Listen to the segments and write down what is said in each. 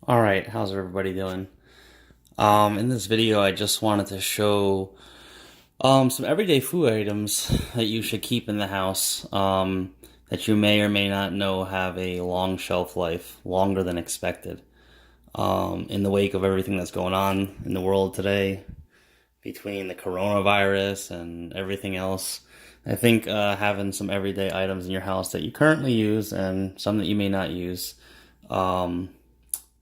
Alright, how's everybody doing? In this video, I just wanted to show some everyday food items that you should keep in the house that you may or may not know have a long shelf life, longer than expected. In the wake of everything that's going on in the world today, between the coronavirus and everything else, I think having some everyday items in your house that you currently use and some that you may not use um,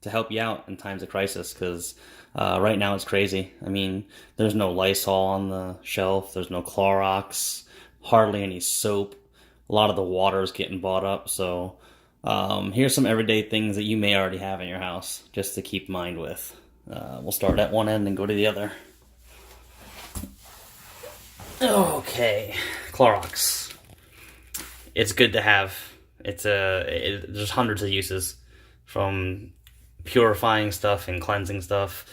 to help you out in times of crisis because right now it's crazy. I mean, there's no Lysol on the shelf, there's no Clorox, hardly any soap. A lot of the water is getting bought up. So here's some everyday things that you may already have in your house just to keep mind with. We'll start at one end and go to the other. Okay, Clorox. It's good to have. There's hundreds of uses, from purifying stuff and cleansing stuff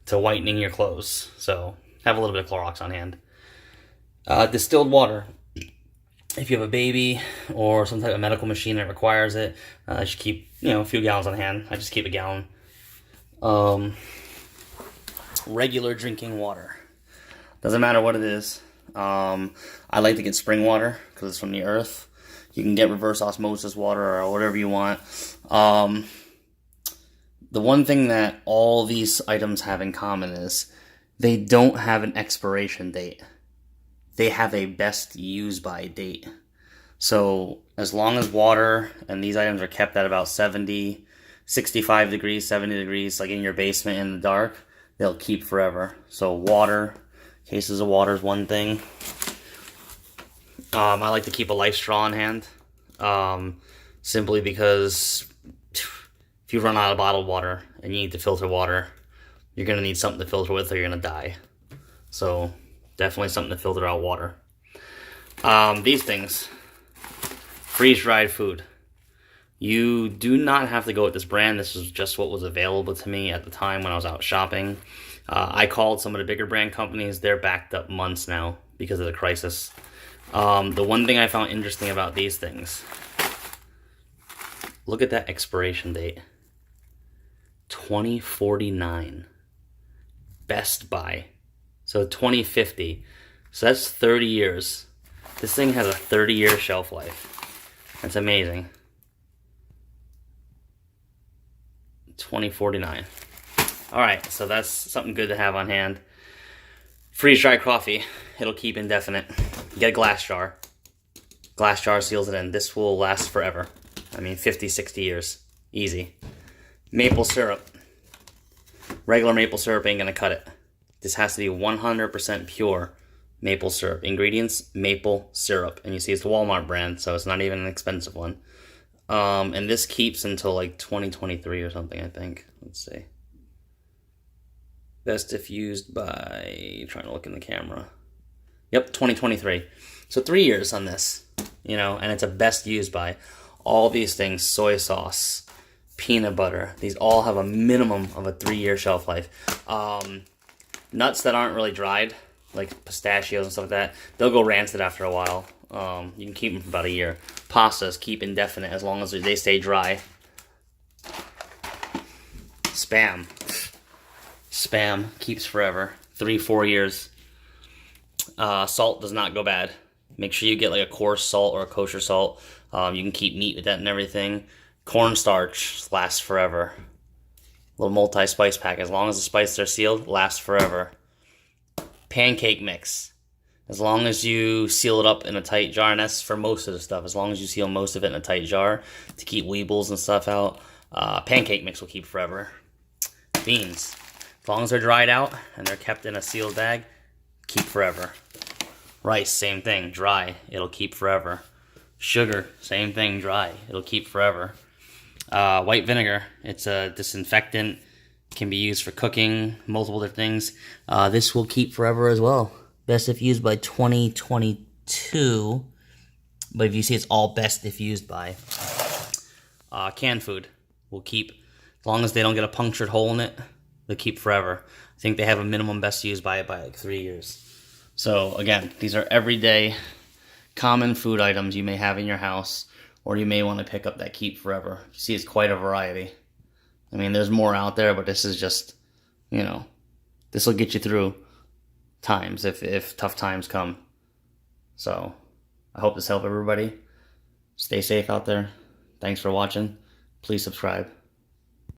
to whitening your clothes. So have a little bit of Clorox on hand. Distilled water. If you have a baby or some type of medical machine that requires it, you should keep a few gallons on hand. I just keep a gallon. Regular drinking water. Doesn't matter what it is. I like to get spring water because it's from the earth. You can get reverse osmosis water or whatever you want. The one thing that all these items have in common is they don't have an expiration date. They have a best use by date. So as long as water and these items are kept at about 70, 65 degrees, 70 degrees, like in your basement in the dark, they'll keep forever. So water, cases of water is one thing. I like to keep a Life Straw on hand, simply because if you run out of bottled water and you need to filter water, you're going to need something to filter with or you're going to die. So definitely something to filter out water. These things, freeze-dried food. You do not have to go with this brand. This is just what was available to me at the time when I was out shopping. I called some of the bigger brand companies. They're backed up months now because of the crisis. The one thing I found interesting about these things, look at that expiration date. 2049. Best Buy. So 2050. So that's 30 years. This thing has a 30-year shelf life. That's amazing. 2049. Alright, so that's something good to have on hand. Freeze-dried coffee. It'll keep indefinite. Get a glass jar. Glass jar seals it in. This will last forever. I mean, 50, 60 years. Easy. Maple syrup. Regular maple syrup ain't gonna cut it. This has to be 100% pure maple syrup. Ingredients, maple syrup. And you see it's the Walmart brand, so it's not even an expensive one. And this keeps until like 2023 or something, I think. Let's see. Best if used by, trying to look in the camera. Yep, 2023. So 3 years on this, and it's a best used by. All these things, soy sauce, peanut butter, these all have a minimum of a 3-year shelf life. Nuts that aren't really dried, like pistachios and stuff like that, they'll go rancid after a while. You can keep them for about a year. Pastas keep indefinite as long as they stay dry. Spam keeps forever. 3-4 years. Salt does not go bad. Make sure you get like a coarse salt or a kosher salt. You can keep meat with that and everything. Cornstarch lasts forever. Little multi-spice pack. As long as the spices are sealed, lasts forever. Pancake mix. As long as you seal it up in a tight jar, and that's for most of the stuff. As long as you seal most of it in a tight jar to keep weevils and stuff out, pancake mix will keep forever. Beans. As long as they're dried out and they're kept in a sealed bag, keep forever. Rice, same thing, dry, it'll keep forever. Sugar, same thing, dry, it'll keep forever. White vinegar, it's a disinfectant, can be used for cooking, multiple different things. This will keep forever as well. Best if used by 2022, but if you see it's all best if used by. Canned food will keep, as long as they don't get a punctured hole in it, they'll keep forever. I think they have a minimum best used by like 3 years. So again, these are everyday common food items you may have in your house, or you may want to pick up that keep forever. You see, it's quite a variety. I mean, there's more out there, but this is just, you know, this will get you through times if tough times come. So I hope this helped everybody. Stay safe out there. Thanks for watching. Please subscribe.